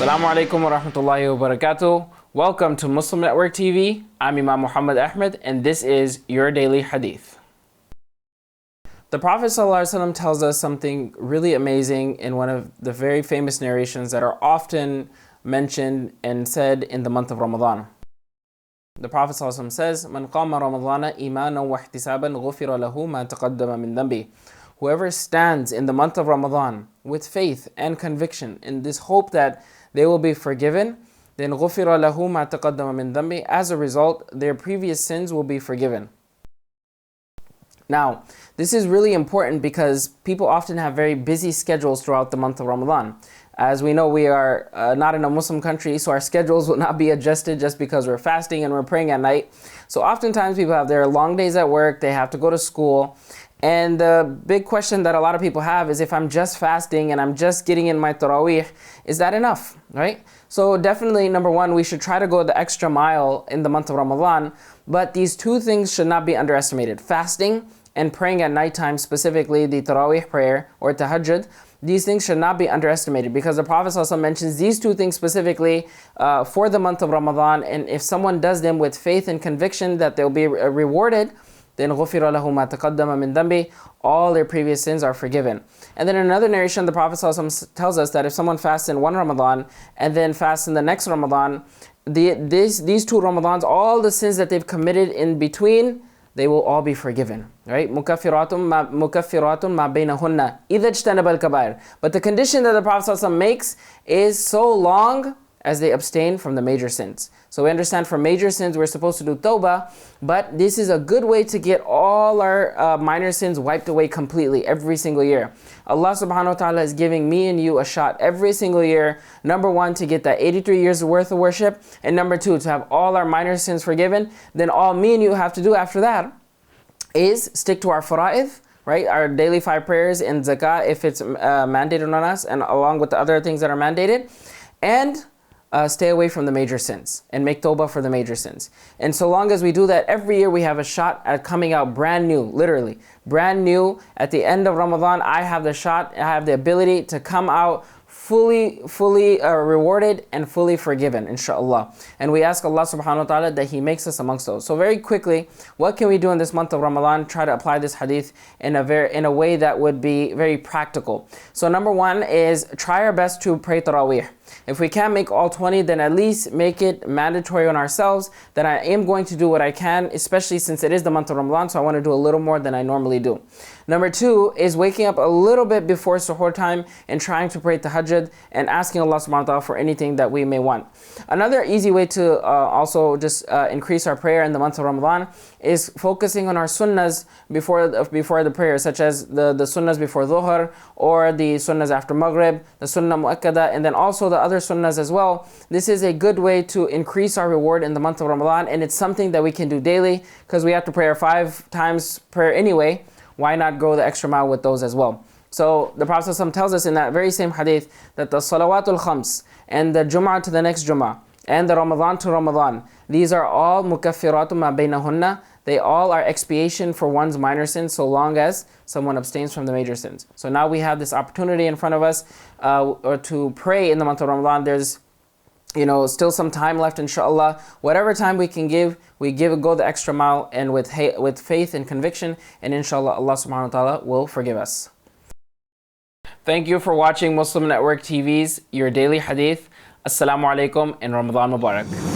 Assalamu alaikum wa rahmatullahi wa barakatuh. Welcome to Muslim Network TV. I'm Imam Muhammad Ahmed, and this is your daily hadith. The Prophet ﷺ tells us something really amazing in one of the very famous narrations that are often mentioned and said in the month of Ramadan. The Prophet ﷺ says, "Man qama Ramadana imanan wa ihtisaban ghufira lahu ma taqaddama min dhanbi." Whoever stands in the month of Ramadan with faith and conviction in this hope that they will be forgiven, then غُفِرَ لَهُ مَا تَقَدَّمَ مِن ذَنْبِهِ. As a result, their previous sins will be forgiven. Now, this is really important because people often have very busy schedules throughout the month of Ramadan. As we know, we are not in a Muslim country, so our schedules will not be adjusted just because we're fasting and we're praying at night. So oftentimes people have their long days at work, they have to go to school. And the big question that a lot of people have is, if I'm just fasting and I'm just getting in my Taraweeh, is that enough, right? So definitely, number one, we should try to go the extra mile in the month of Ramadan, but these two things should not be underestimated. Fasting and praying at nighttime, specifically the Taraweeh prayer or Tahajjud, these things should not be underestimated because the Prophet also mentions these two things specifically for the month of Ramadan, and if someone does them with faith and conviction that they'll be rewarded, then غُفِرَ لَهُ مَا تَقَدَّمَ مِن ذَنْبِهِ. All their previous sins are forgiven. And then in another narration, the Prophet ﷺ tells us that if someone fasts in one Ramadan and then fasts in the next Ramadan, these two Ramadans, all the sins that they've committed in between, they will all be forgiven, right? مُكَفِّرَاتٌ مَا بَيْنَهُنَّ إِذَا اجْتَنَبَ الْكَبَائِرِ. But the condition that the Prophet ﷺ makes is so long as they abstain from the major sins. So we understand for major sins we're supposed to do tawbah, but this is a good way to get all our minor sins wiped away completely every single year. Allah subhanahu wa ta'ala is giving me and you a shot every single year. Number one, to get that 83 years worth of worship, and number two, to have all our minor sins forgiven. Then all me and you have to do after that is stick to our fara'id, right? Our daily 5 prayers and zakah if it's mandated on us, and along with the other things that are mandated, and stay away from the major sins and make tawbah for the major sins. And so long as we do that, every year we have a shot at coming out brand new, literally brand new. At the end of Ramadan, I have the shot, I have the ability to come out fully rewarded and fully forgiven, inshallah. And we ask Allah subhanahu wa ta'ala that He makes us amongst those. So very quickly, what can we do in this month of Ramadan? Try to apply this hadith in a way that would be very practical. So number one is try our best to pray Taraweeh. If we can't make all 20, then at least make it mandatory on ourselves that I am going to do what I can, especially since it is the month of Ramadan, so I want to do a little more than I normally do. Number two is waking up a little bit before suhoor time and trying to pray tahajjud and asking Allah subhanahu wa ta'ala for anything that we may want. Another easy way to also just increase our prayer in the month of Ramadan is focusing on our sunnahs before the prayer, such as the sunnahs before dhuhr, or the sunnahs after maghrib, the sunnah mu'akkada, and then also the other sunnahs as well. This is a good way to increase our reward in the month of Ramadan, and it's something that we can do daily because we have to pray our 5 times prayer anyway. Why not go the extra mile with those as well? So the Prophet ﷺ tells us in that very same hadith that the salawatul khams and the Jum'ah to the next Jum'ah and the Ramadan to Ramadan, these are all mukaffiratun ma baynahunna. They all are expiation for one's minor sins so long as someone abstains from the major sins. So now we have this opportunity in front of us or to pray in the month of Ramadan. There's still some time left, inshallah. Whatever time we can give, go the extra mile, and with faith and conviction, and inshallah Allah subhanahu wa ta'ala will forgive us. Thank you for watching Muslim Network TV's Your Daily Hadith. Assalamu alaikum and Ramadan Mubarak.